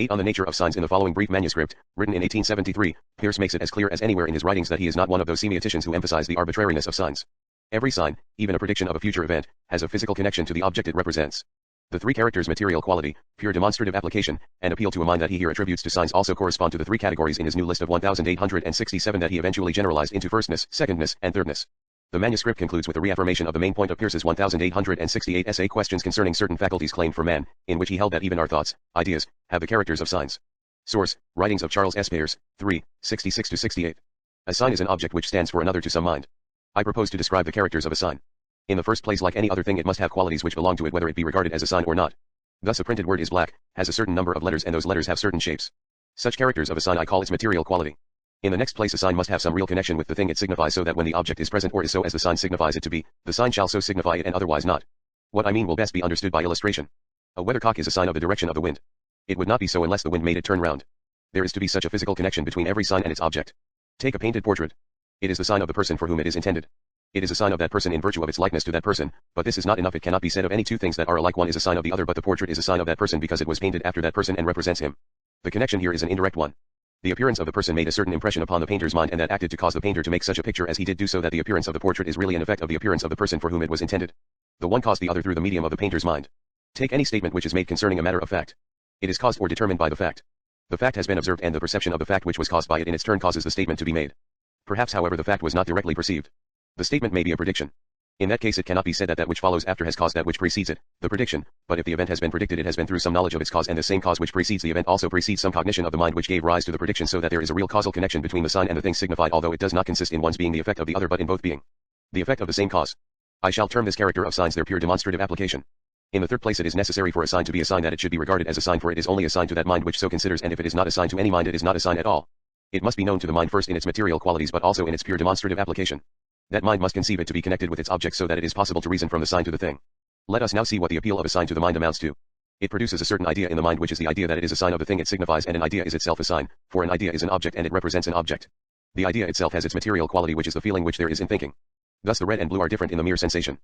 8. On the nature of signs. In the following brief manuscript, written in 1873, Peirce makes it as clear as anywhere in his writings that he is not one of those semioticians who emphasize the arbitrariness of signs. Every sign, even a prediction of a future event, has a physical connection to the object it represents. The three characters material quality, pure demonstrative application, and appeal to a mind that he here attributes to signs also correspond to the three categories in his new list of 1867 that he eventually generalized into firstness, secondness, and thirdness. The manuscript concludes with a reaffirmation of the main point of Peirce's 1868 essay Questions Concerning Certain Faculties Claimed for Man, in which he held that even our thoughts, ideas, have the characters of signs. Source, Writings of Charles S. Peirce, 3, 66-68. A sign is an object which stands for another to some mind. I propose to describe the characters of a sign. In the first place, like any other thing, it must have qualities which belong to it whether it be regarded as a sign or not. Thus a printed word is black, has a certain number of letters, and those letters have certain shapes. Such characters of a sign I call its material quality. In the next place, a sign must have some real connection with the thing it signifies, so that when the object is present or is so as the sign signifies it to be, the sign shall so signify it and otherwise not. What I mean will best be understood by illustration. A weathercock is a sign of the direction of the wind. It would not be so unless the wind made it turn round. There is to be such a physical connection between every sign and its object. Take a painted portrait. It is the sign of the person for whom it is intended. It is a sign of that person in virtue of its likeness to that person, but this is not enough. It cannot be said of any two things that are alike. One is a sign of the other, but the portrait is a sign of that person because it was painted after that person and represents him. The connection here is an indirect one. The appearance of the person made a certain impression upon the painter's mind, and that acted to cause the painter to make such a picture as he did do, so that the appearance of the portrait is really an effect of the appearance of the person for whom it was intended. The one caused the other through the medium of the painter's mind. Take any statement which is made concerning a matter of fact. It is caused or determined by the fact. The fact has been observed, and the perception of the fact which was caused by it in its turn causes the statement to be made. Perhaps, however, the fact was not directly perceived. The statement may be a prediction. In that case, it cannot be said that that which follows after has caused that which precedes it, the prediction, but if the event has been predicted, it has been through some knowledge of its cause, and the same cause which precedes the event also precedes some cognition of the mind which gave rise to the prediction, so that there is a real causal connection between the sign and the thing signified, although it does not consist in one's being the effect of the other, but in both being the effect of the same cause. I shall term this character of signs their pure demonstrative application. In the third place, it is necessary for a sign to be a sign that it should be regarded as a sign, for it is only a sign to that mind which so considers, and if it is not a sign to any mind, it is not a sign at all. It must be known to the mind first in its material qualities, but also in its pure demonstrative application. That mind must conceive it to be connected with its object, so that it is possible to reason from the sign to the thing. Let us now see what the appeal of a sign to the mind amounts to. It produces a certain idea in the mind, which is the idea that it is a sign of the thing it signifies, and an idea is itself a sign, for an idea is an object and it represents an object. The idea itself has its material quality, which is the feeling which there is in thinking. Thus the red and blue are different in the mere sensation.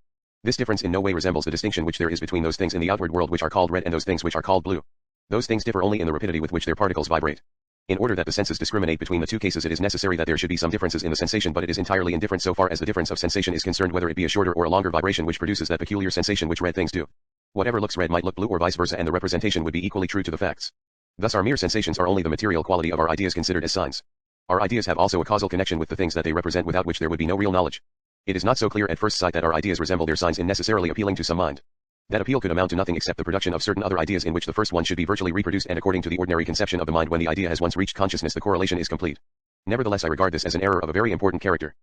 This difference in no way resembles the distinction which there is between those things in the outward world which are called red and those things which are called blue. Those things differ only in the rapidity with which their particles vibrate. In order that the senses discriminate between the two cases, it is necessary that there should be some differences in the sensation, but it is entirely indifferent so far as the difference of sensation is concerned, whether it be a shorter or a longer vibration which produces that peculiar sensation which red things do. Whatever looks red might look blue or vice versa, and the representation would be equally true to the facts. Thus our mere sensations are only the material quality of our ideas considered as signs. Our ideas have also a causal connection with the things that they represent, without which there would be no real knowledge. It is not so clear at first sight that our ideas resemble their signs in necessarily appealing to some mind. That appeal could amount to nothing except the production of certain other ideas in which the first one should be virtually reproduced, and according to the ordinary conception of the mind, when the idea has once reached consciousness, the correlation is complete. Nevertheless, I regard this as an error of a very important character.